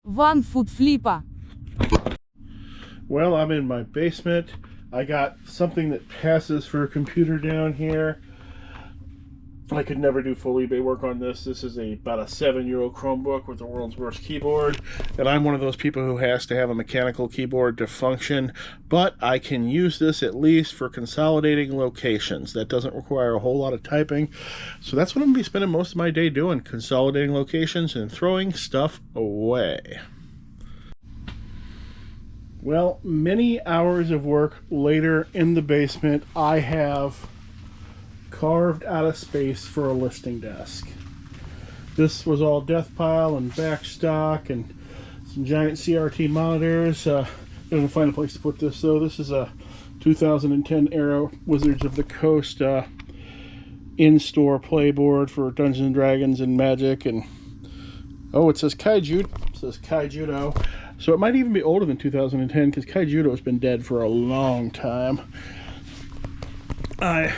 onefootflipper. Well, I'm in my basement. I got something that passes for a computer down here. I could never do full eBay work on this. This is about a 7-year-old Chromebook with the world's worst keyboard. And I'm one of those people who has to have a mechanical keyboard to function. But I can use this at least for consolidating locations. That doesn't require a whole lot of typing. So that's what I'm going to be spending most of my day doing. Consolidating locations and throwing stuff away. Well, many hours of work later in the basement, I have carved out of space for a listing desk. This was all death pile and back stock and some giant CRT monitors. Gonna find a place to put this though. This is a 2010 era Wizards of the Coast in-store playboard for Dungeons and Dragons and Magic, and oh, it says Kaiju. It says Kaijudo. So it might even be older than 2010 because Kaijudo has been dead for a long time. I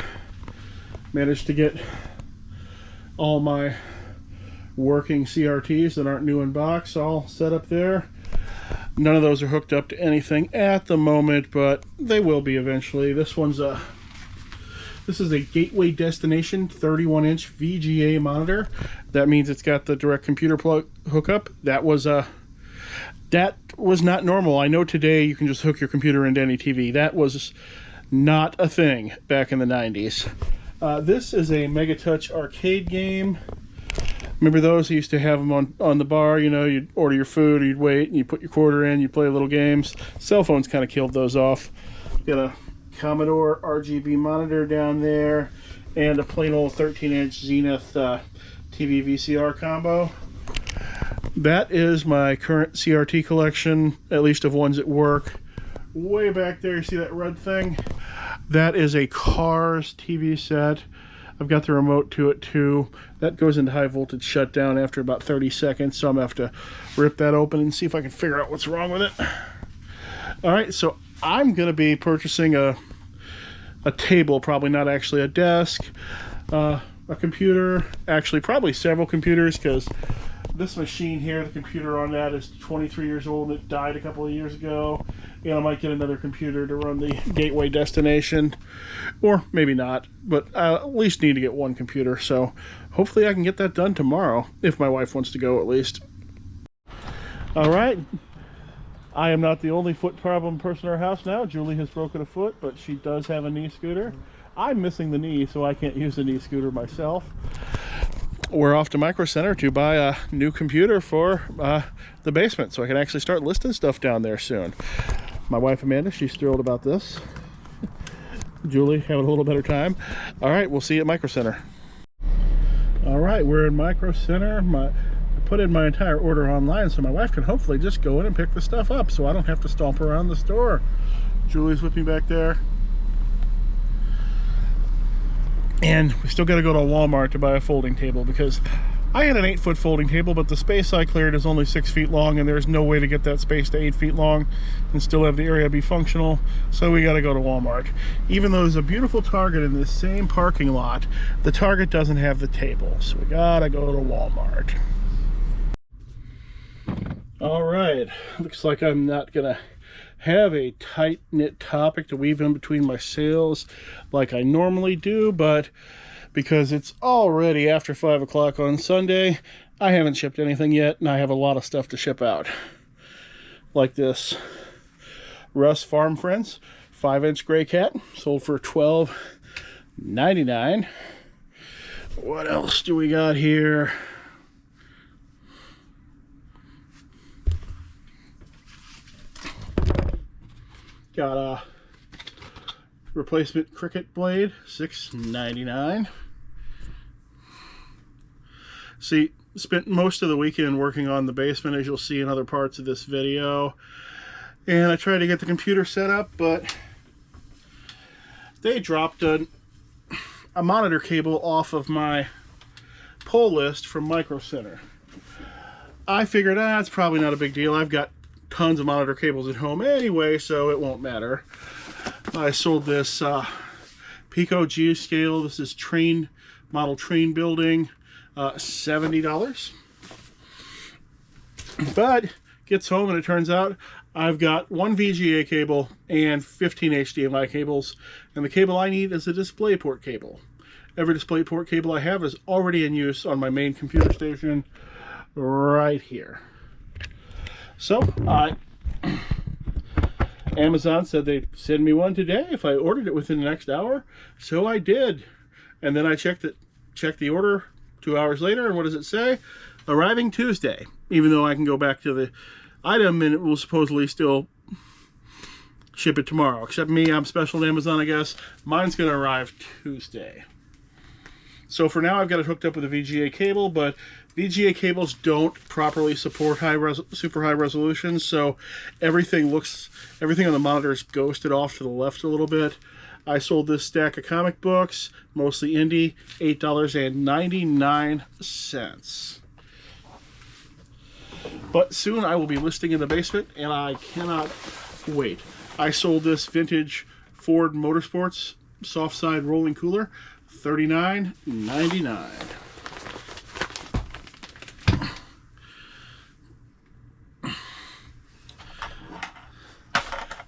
managed to get all my working CRTs that aren't new in box all set up there. None of those are hooked up to anything at the moment, but they will be eventually. This is a Gateway Destination 31-inch VGA monitor. That means it's got the direct computer plug hookup. That was not normal. I know today you can just hook your computer into any TV. That was not a thing back in the 90s. This is a Megatouch arcade game. Remember those? You used to have them on the bar. You know, you'd order your food, you'd wait, and you put your quarter in, you'd play little games. Cell phones kind of killed those off. Got a Commodore RGB monitor down there, and a plain old 13-inch Zenith TV VCR combo. That is my current CRT collection, at least of ones that work. Way back there, you see that red thing? That is a Cars TV set. I've got the remote to it too. That goes into high voltage shutdown after about 30 seconds, so I'm going to have to rip that open and see if I can figure out what's wrong with it. Alright, so I'm going to be purchasing a table, probably not actually a desk, a computer, actually probably several computers, because this machine here, the computer on that is 23 years old and it died a couple of years ago. And I might get another computer to run the Gateway Destination, or maybe not, but I at least need to get one computer. So hopefully I can get that done tomorrow, if my wife wants to go at least. All right. I am not the only foot problem person in our house now. Julie has broken a foot, but she does have a knee scooter. I'm missing the knee, so I can't use the knee scooter myself. We're off to Micro Center to buy a new computer for the basement, so I can actually start listing stuff down there soon. My wife Amanda, she's thrilled about this. Julie having a little better time. All right, we'll see you at Micro Center. All right, we're in Micro Center. I put in my entire order online, so my wife can hopefully just go in and pick the stuff up, so I don't have to stomp around the store. Julie's with me back there. And we still got to go to Walmart to buy a folding table, because I had an 8-foot folding table, but the space I cleared is only 6 feet long, and there's no way to get that space to 8 feet long and still have the area be functional. So we got to go to Walmart. Even though there's a beautiful Target in this same parking lot, the Target doesn't have the table. So we got to go to Walmart. All right. Looks like I'm not going to have a tight-knit topic to weave in between my sales like I normally do, but because it's already after 5 o'clock on Sunday, I haven't shipped anything yet, and I have a lot of stuff to ship out. Like this Russ Farm Friends 5-inch gray cat, sold for $12.99. What else do we got here? Got a replacement cricket blade, $6.99. See, spent most of the weekend working on the basement, as you'll see in other parts of this video. And I tried to get the computer set up, but they dropped a monitor cable off of my pull list from Micro Center. I figured, it's probably not a big deal. I've got tons of monitor cables at home anyway, so it won't matter. I sold this Pico G-Scale. This is model train building, $70. But Gets home and it turns out I've got one VGA cable and 15 HDMI cables, and the cable I need is a DisplayPort cable. Every DisplayPort cable I have is already in use on my main computer station right here. So Amazon said they'd send me one today if I ordered it within the next hour, so I did. And then I checked the order 2 hours later, and what does it say? Arriving Tuesday. Even though I can go back to the item and it will supposedly still ship it tomorrow. Except me, I'm special to Amazon, I guess. Mine's going to arrive Tuesday. So for now, I've got it hooked up with a VGA cable, but VGA cables don't properly support super high resolution, so everything on the monitor is ghosted off to the left a little bit. I sold this stack of comic books, mostly indie, $8.99. But soon I will be listing in the basement, and I cannot wait. I sold this vintage Ford Motorsports soft side rolling cooler, $39.99.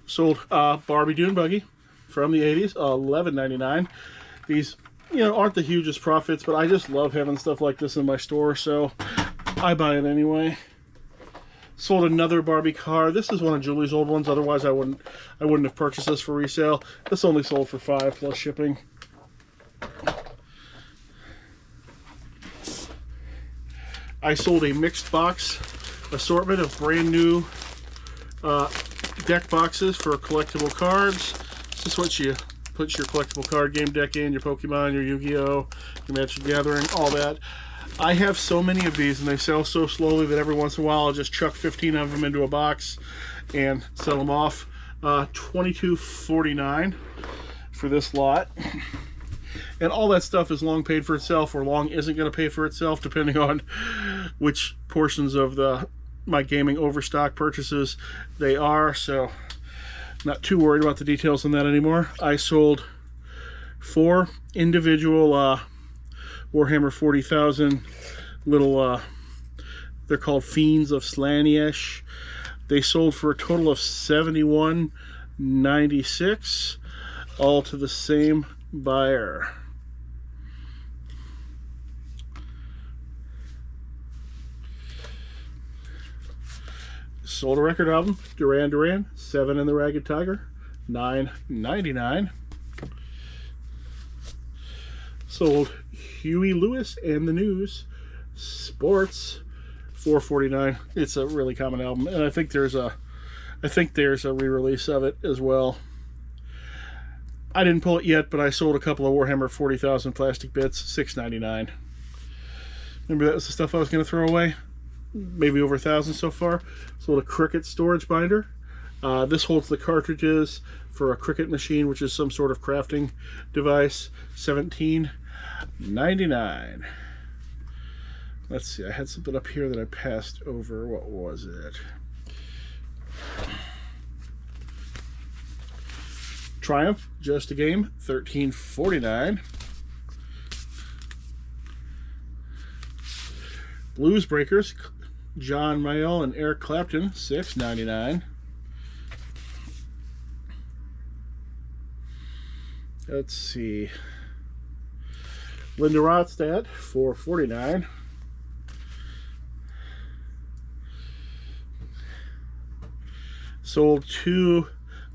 Sold Barbie Dune Buggy from the 80s, $11.99. These, aren't the hugest profits, but I just love having stuff like this in my store, so I buy it anyway. Sold another Barbie car. This is one of Julie's old ones. Otherwise, I wouldn't have purchased this for resale. This only sold for $5 plus shipping. I sold a mixed box assortment of brand new deck boxes for collectible cards. This is what you put your collectible card game deck in, your Pokemon, your Yu-Gi-Oh, your Magic the Gathering, all that. I have so many of these and they sell so slowly that every once in a while I'll just chuck 15 of them into a box and sell them off. $22.49 for this lot. And all that stuff is long paid for itself, or long isn't going to pay for itself, depending on which portions of my gaming overstock purchases they are. So not too worried about the details on that anymore. I sold 4 individual Warhammer 40,000 little, they're called Fiends of Slaanesh. They sold for a total of $71.96, all to the same buyer. Sold a record album, Duran Duran, 7 and the Ragged Tiger, $9.99. Sold Huey Lewis and the News, Sports, $4.49. It's a really common album, and I think there's a re-release of it as well. I didn't pull it yet, but I sold a couple of Warhammer 40,000 plastic bits, $6.99. Remember, that was the stuff I was going to throw away? Maybe over 1,000 so far. Sold a Cricut storage binder. This holds the cartridges for a Cricut machine, which is some sort of crafting device, $17.99. Let's see, I had something up here that I passed over. What was it? Triumph, Just a Game, $13.49. Blues Breakers, John Mayall and Eric Clapton, $6.99. Let's see. Linda Ronstadt, $4.49. Sold 2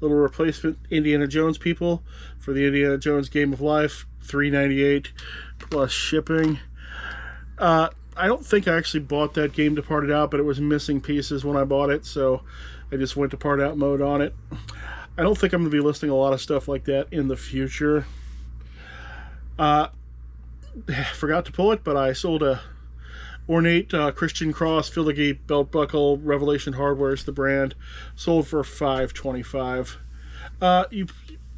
little replacement Indiana Jones people for the Indiana Jones Game of Life, $3.98 plus shipping. I don't think I actually bought that game to part it out, but it was missing pieces when I bought it, so I just went to part out mode on it. I don't think I'm going to be listing a lot of stuff like that in the future. Forgot to pull it, but I sold a ornate Christian Cross filigree belt buckle. Revelation Hardware is the brand. Sold for $5.25. You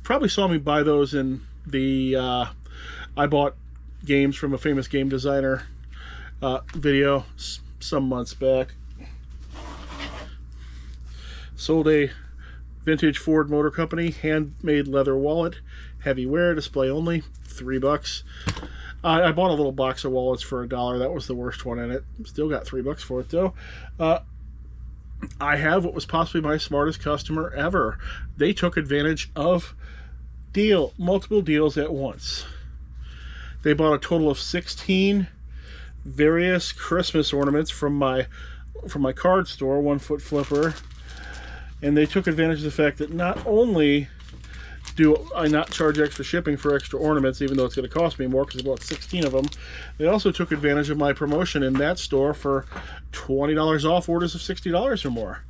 probably saw me buy those in the I bought games from a famous game designer video some months back. Sold a vintage Ford Motor Company handmade leather wallet, heavy wear, display only, $3. I bought a little box of wallets for $1. That was the worst one in it. Still got $3 for it though. I have what was possibly my smartest customer ever. They took advantage of multiple deals at once. They bought a total of 16 various Christmas ornaments from my card store, One Foot Flipper, and they took advantage of the fact that not only do I not charge extra shipping for extra ornaments, even though it's going to cost me more because I bought 16 of them, they also took advantage of my promotion in that store for $20 off orders of $60 or more.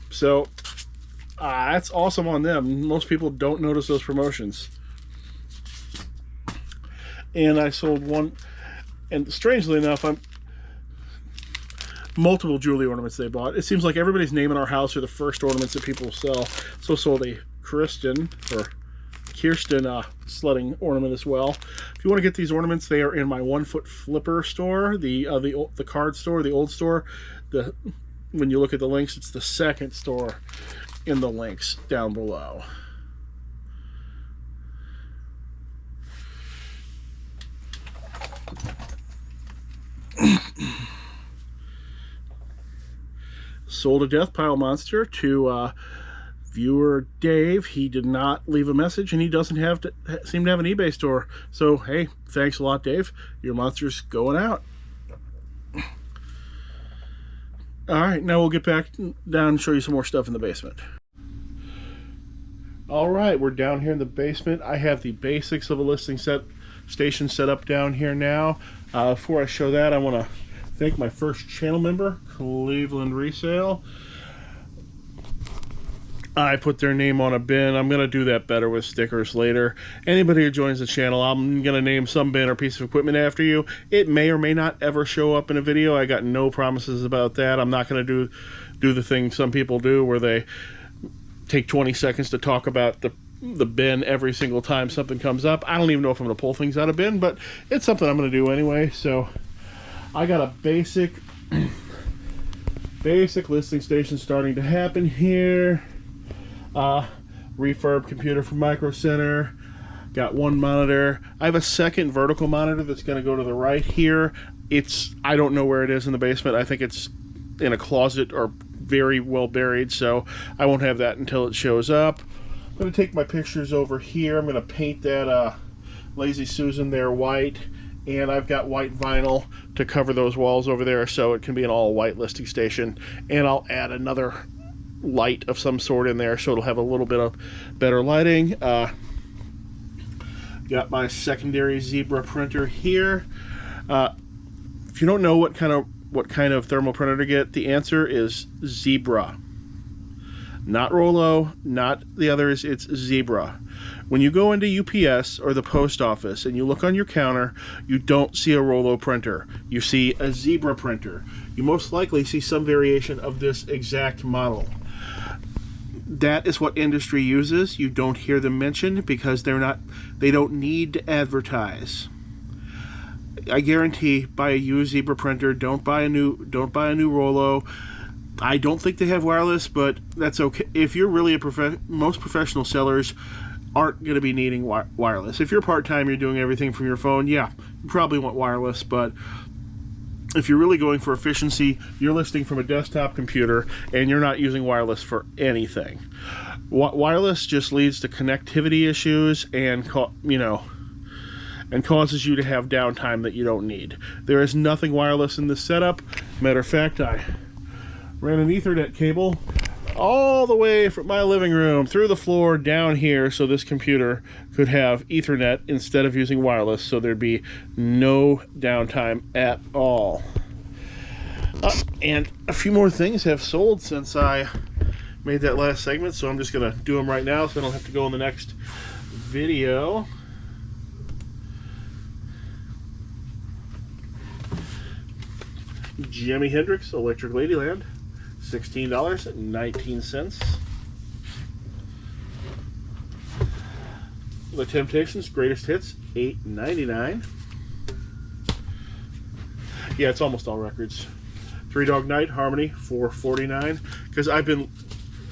So that's awesome on them. Most people don't notice those promotions. And I sold one, and strangely enough, multiple jewelry ornaments they bought. It seems like everybody's name in our house are the first ornaments that people sell. So sold a Kirsten sledding ornament as well. If you want to get these ornaments, they are in my One Foot Flipper store, the card store, the old store. When you look at the links, it's the second store in the links down below. Sold a death pile monster to viewer Dave. He did not leave a message, and he doesn't seem to have an eBay store. So hey, thanks a lot, Dave. Your monster's going out. All right, now we'll get back down and show you some more stuff in the basement. All right, we're down here in the basement. I have the basics of a listing station set up down here now. Before I show that, I want to thank my first channel member, Cleveland Resale. I put their name on a bin. I'm going to do that better with stickers later. Anybody who joins the channel, I'm going to name some bin or piece of equipment after you. It may or may not ever show up in a video. I got no promises about that. I'm not going to do the thing some people do where they take 20 seconds to talk about the bin every single time something comes up. I don't even know if I'm going to pull things out of bin, but it's something I'm going to do anyway. So I got a basic listing station starting to happen here. Refurb computer from Micro Center. Got one monitor. I have a second vertical monitor that's going to go to the right here. I don't know where it is in the basement. I think it's in a closet or very well buried, so I won't have that until it shows up. I'm going to take my pictures over here. I'm going to paint that Lazy Susan there white, and I've got white vinyl to cover those walls over there so it can be an all white listing station, and I'll add another light of some sort in there so it'll have a little bit of better lighting. Got my secondary Zebra printer here. If you don't know what kind of thermal printer to get, the answer is Zebra. Not Rollo, not the others, it's Zebra. When you go into UPS or the post office and you look on your counter, you don't see a Rollo printer. You see a Zebra printer. You most likely see some variation of this exact model. That is what industry uses. You don't hear them mentioned because they don't need to advertise. I guarantee, buy a used Zebra printer. Don't buy a new Rollo. I don't think they have wireless, but that's okay. If you're really most professional sellers aren't going to be needing wireless. If you're part-time, you're doing everything from your phone, yeah, you probably want wireless, but if you're really going for efficiency, you're listing from a desktop computer and you're not using wireless for anything. Wireless just leads to connectivity issues and causes you to have downtime that you don't need. There is nothing wireless in this setup. Matter of fact, I ran an Ethernet cable all the way from my living room through the floor down here so this computer could have Ethernet instead of using wireless, so there'd be no downtime at all. And a few more things have sold since I made that last segment, so I'm just going to do them right now so I don't have to go in the next video. Jimi Hendrix Electric Ladyland, $16.19. The Temptations Greatest Hits, $8.99. Yeah, it's almost all records. Three Dog Night Harmony, $4.49. Because I've been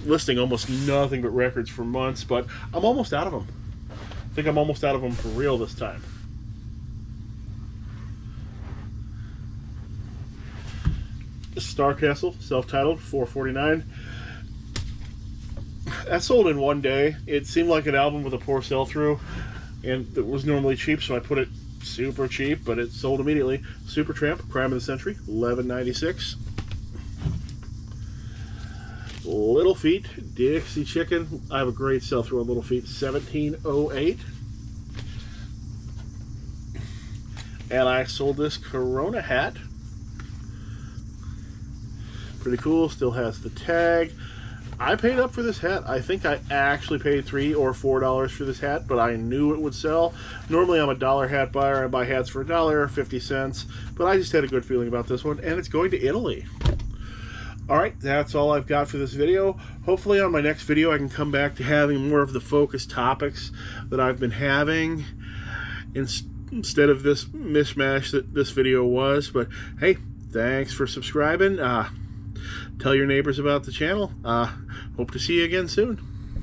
listing almost nothing but records for months, but I'm almost out of them. I think I'm almost out of them for real this time. Star Castle, self-titled, $4.49. That sold in one day. It seemed like an album with a poor sell-through, and it was normally cheap, so I put it super cheap, but it sold immediately. Supertramp, Crime of the Century, $11.96. Little Feet, Dixie Chicken. I have a great sell-through on Little Feet, $17.08. And I sold this Corona hat. Pretty cool, still has the tag. I paid up for this hat. I think I actually paid $3 or $4 for this hat, but I knew it would sell. Normally I'm a dollar hat buyer. I buy hats for $1 or 50 cents, but I just had a good feeling about this one, and it's going to Italy. Alright, that's all I've got for this video. Hopefully on my next video I can come back to having more of the focused topics that I've been having instead of this mishmash that this video was. But hey, thanks for subscribing. Tell your neighbors about the channel. Hope to see you again soon.